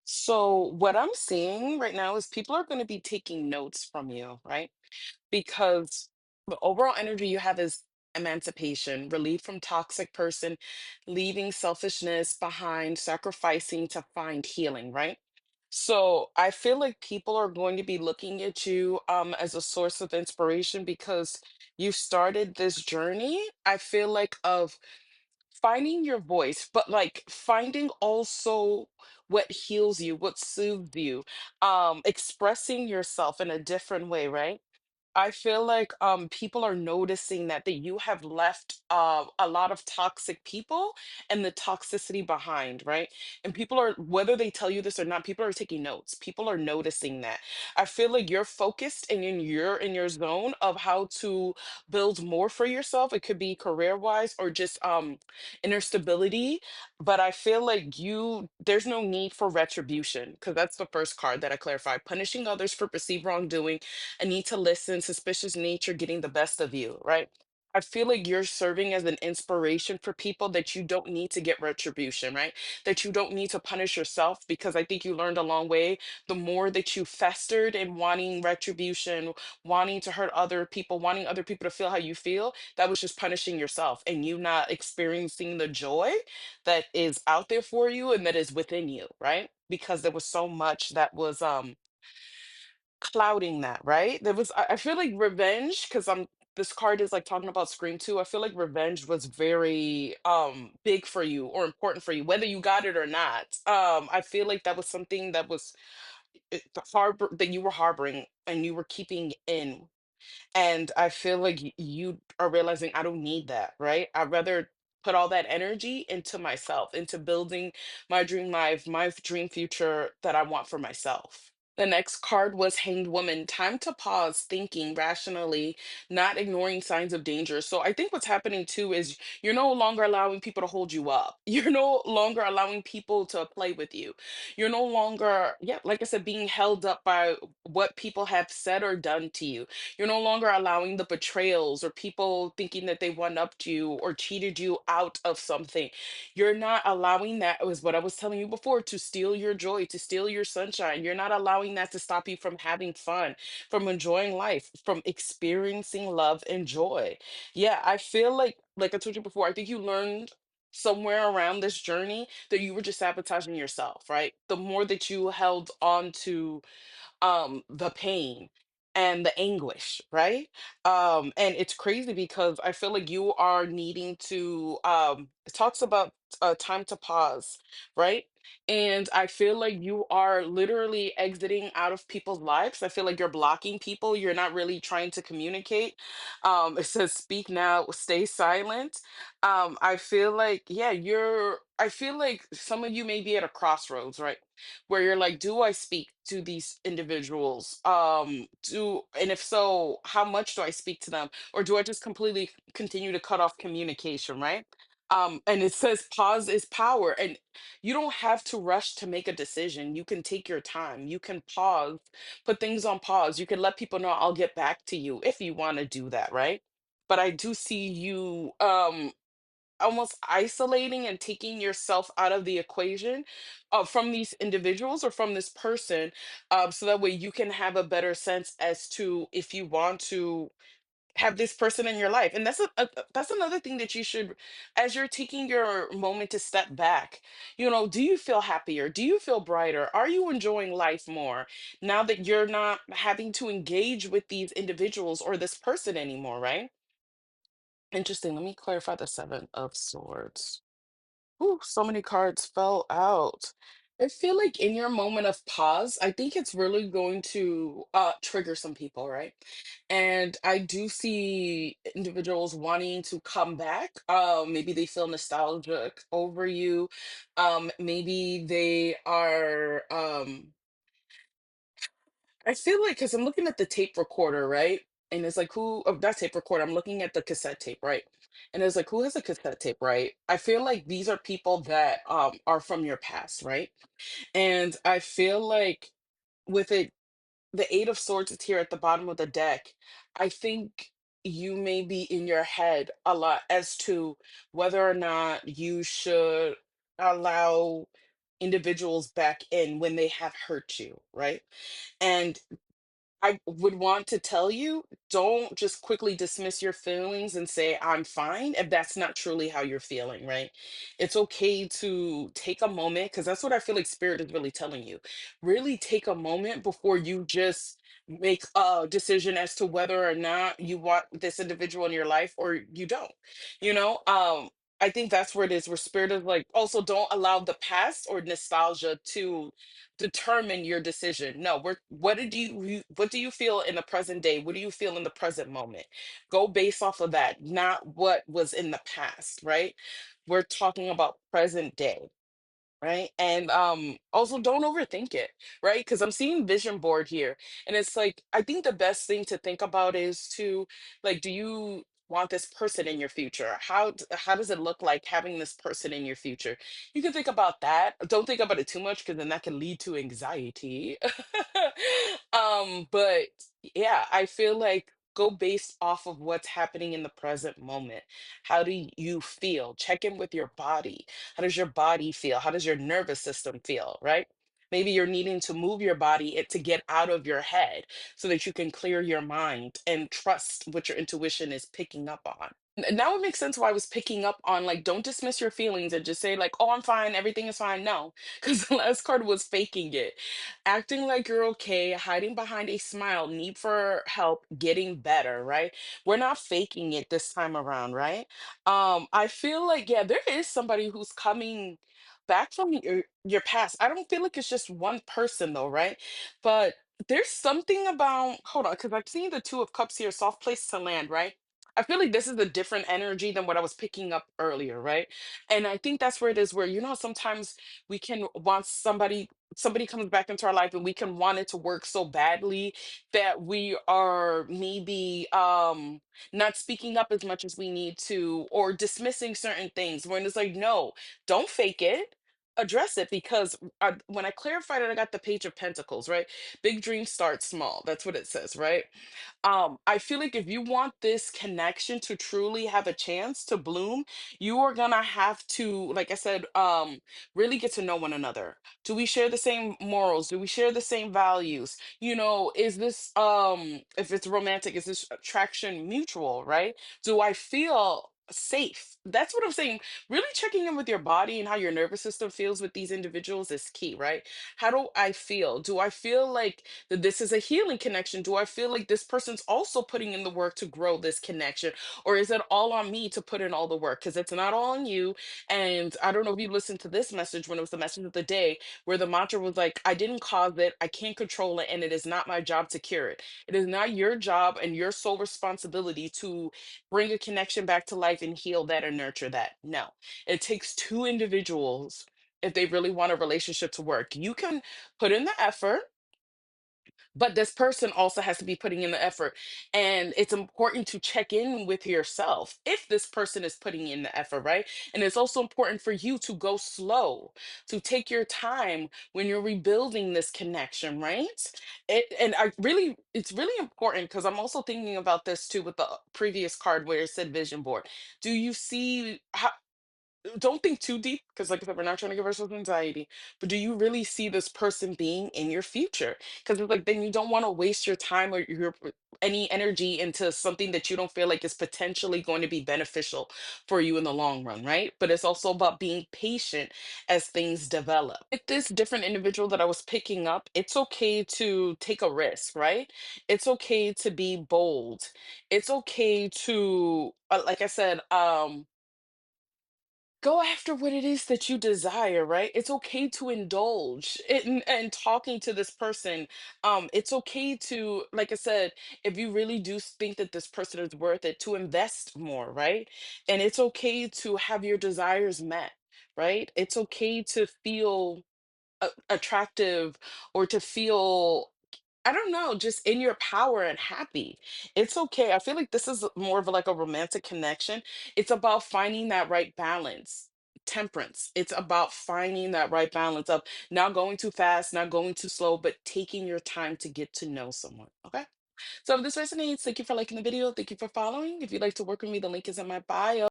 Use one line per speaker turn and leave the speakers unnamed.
So, what I'm seeing right now is people are going to be taking notes from you, right? Because the overall energy you have is emancipation, relief from toxic person, leaving selfishness behind, sacrificing to find healing, right? So I feel like people are going to be looking at you as a source of inspiration because you started this journey. I feel like of finding your voice, but like finding also what heals you, what soothes you, expressing yourself in a different way, right? I feel like people are noticing that you have left a lot of toxic people and the toxicity behind, right? And people are, whether they tell you this or not, people are taking notes. People are noticing that. I feel like you're focused and in your zone of how to build more for yourself. It could be career wise or just inner stability. But I feel like there's no need for retribution because that's the first card that I clarified. Punishing others for perceived wrongdoing, a need to listen, suspicious nature getting the best of you, right? I feel like you're serving as an inspiration for people that you don't need to get retribution, right? That you don't need to punish yourself because I think you learned a long way. The more that you festered in wanting retribution, wanting to hurt other people, wanting other people to feel how you feel, that was just punishing yourself and you not experiencing the joy that is out there for you and that is within you, right? Because there was so much that was clouding that, right? I feel like revenge, because this card is like talking about Scream 2. I feel like revenge was very big for you or important for you, whether you got it or not. I feel like that was something that was the harbor that you were harboring and you were keeping in. And I feel like you are realizing I don't need that, right? I'd rather put all that energy into myself, into building my dream life, my dream future that I want for myself. The next card was Hanged Woman. Time to pause, thinking rationally, not ignoring signs of danger. So I think what's happening too is you're no longer allowing people to hold you up. You're no longer allowing people to play with you. You're no longer, yeah, like I said, being held up by what people have said or done to you. You're no longer allowing the betrayals or people thinking that they one upped you or cheated you out of something. You're not allowing that, was what I was telling you before, to steal your joy, to steal your sunshine. You're not allowing that to stop you from having fun, from enjoying life, from experiencing love and joy. Yeah, I feel like I told you before, I think you learned somewhere around this journey that you were just sabotaging yourself, right? The more that you held on to the pain and the anguish, right? And it's crazy because I feel like you are needing to it talks about time to pause, right? And I feel like you are literally exiting out of people's lives. I feel like you're blocking people. You're not really trying to communicate. It says speak now, stay silent. I feel like, yeah, I feel like some of you may be at a crossroads, right? Where you're like, do I speak to these individuals? And if so, how much do I speak to them? Or do I just completely continue to cut off communication, right? And it says pause is power. And you don't have to rush to make a decision. You can take your time. You can pause, put things on pause. You can let people know I'll get back to you if you want to do that, right? But I do see you almost isolating and taking yourself out of the equation from these individuals or from this person, so that way you can have a better sense as to if you want to have this person in your life. And that's another thing that you should, as you're taking your moment to step back, do you feel happier? Do you feel brighter? Are you enjoying life more now that you're not having to engage with these individuals or this person anymore, right? Interesting. Let me clarify the Seven of Swords. Ooh, so many cards fell out. I feel like in your moment of pause, I think it's really going to trigger some people, right? And I do see individuals wanting to come back. Maybe they feel nostalgic over you. Maybe they are I feel like because I'm looking at the tape recorder, right? And it's like, who, oh, that tape recorder, I'm looking at the cassette tape, right? And it's like, who has a cassette tape, right? I feel like these are people that are from your past, right? And I feel like with it, the Eight of Swords is here at the bottom of the deck. I think you may be in your head a lot as to whether or not you should allow individuals back in when they have hurt you, right? And I would want to tell you, don't just quickly dismiss your feelings and say, I'm fine, if that's not truly how you're feeling, right? It's okay to take a moment, because that's what I feel like spirit is really telling you. Really take a moment before you just make a decision as to whether or not you want this individual in your life or you don't. You know, I think that's where it is, where spirit is like, also don't allow the past or nostalgia to determine your decision. No, what did what do you feel in the present day? What do you feel in the present moment? Go based off of that, not what was in the past, right? We're talking about present day. Right. And also don't overthink it, right? Because I'm seeing vision board here. And it's like, I think the best thing to think about is to like, do you want this person in your future? How does it look like having this person in your future? You can think about that. Don't think about it too much because then that can lead to anxiety. But yeah, I feel like go based off of what's happening in the present moment. How do you feel? Check in with your body. How does your body feel? How does your nervous system feel, right? Maybe you're needing to move your body to get out of your head so that you can clear your mind and trust what your intuition is picking up on. Now it makes sense why I was picking up on like, don't dismiss your feelings and just say, like, oh, I'm fine, everything is fine. No, because the last card was faking it, acting like you're okay, hiding behind a smile, need for help, getting better, right? We're not faking it this time around, right? I feel like, yeah, there is somebody who's coming back from your past. I don't feel like it's just one person though, right? But there's something about, hold on, because I've seen the Two of Cups here, soft place to land, right? I feel like this is a different energy than what I was picking up earlier, right? And I think that's where it is, where, sometimes we can want somebody comes back into our life and we can want it to work so badly that we are maybe not speaking up as much as we need to, or dismissing certain things when it's like, no, don't fake it. Address it, because when I clarified it, I got the Page of Pentacles, right? Big dreams start small. That's what it says, right? I feel like if you want this connection to truly have a chance to bloom, you are gonna have to, like I said, really get to know one another. Do we share the same morals? Do we share the same values? Is this if it's romantic, is this attraction mutual, right? Do I feel safe? That's what I'm saying. Really checking in with your body and how your nervous system feels with these individuals is key, right? How do I feel? Do I feel like that this is a healing connection? Do I feel like this person's also putting in the work to grow this connection? Or is it all on me to put in all the work? Because it's not all on you. And I don't know if you listened to this message when it was the message of the day, where the mantra was like, I didn't cause it, I can't control it, and it is not my job to cure it. It is not your job and your sole responsibility to bring a connection back to life and heal that and nurture that. No, it takes two individuals if they really want a relationship to work. You can put in the effort, but this person also has to be putting in the effort. And it's important to check in with yourself if this person is putting in the effort, right? And it's also important for you to go slow, to take your time when you're rebuilding this connection, right? It's really important, because I'm also thinking about this too with the previous card where it said vision board. Do you see how, don't think too deep, because like I said, we're not trying to give ourselves anxiety, but do you really see this person being in your future? Because it's like, then you don't want to waste your time or your any energy into something that you don't feel like is potentially going to be beneficial for you in the long run, right? But it's also about being patient as things develop. With this different individual that I was picking up, it's okay to take a risk, right? It's okay to be bold. It's okay to like I said, go after what it is that you desire, right? It's okay to indulge and talking to this person. It's okay to, like I said, if you really do think that this person is worth it, to invest more, right? And it's okay to have your desires met, right? It's okay to feel attractive, or to feel, I don't know, just in your power and happy. It's okay. I feel like this is more of like a romantic connection. It's about finding that right balance. Temperance. It's about finding that right balance of not going too fast, not going too slow, but taking your time to get to know someone. Okay. So if this resonates, thank you for liking the video. Thank you for following. If you'd like to work with me, the link is in my bio.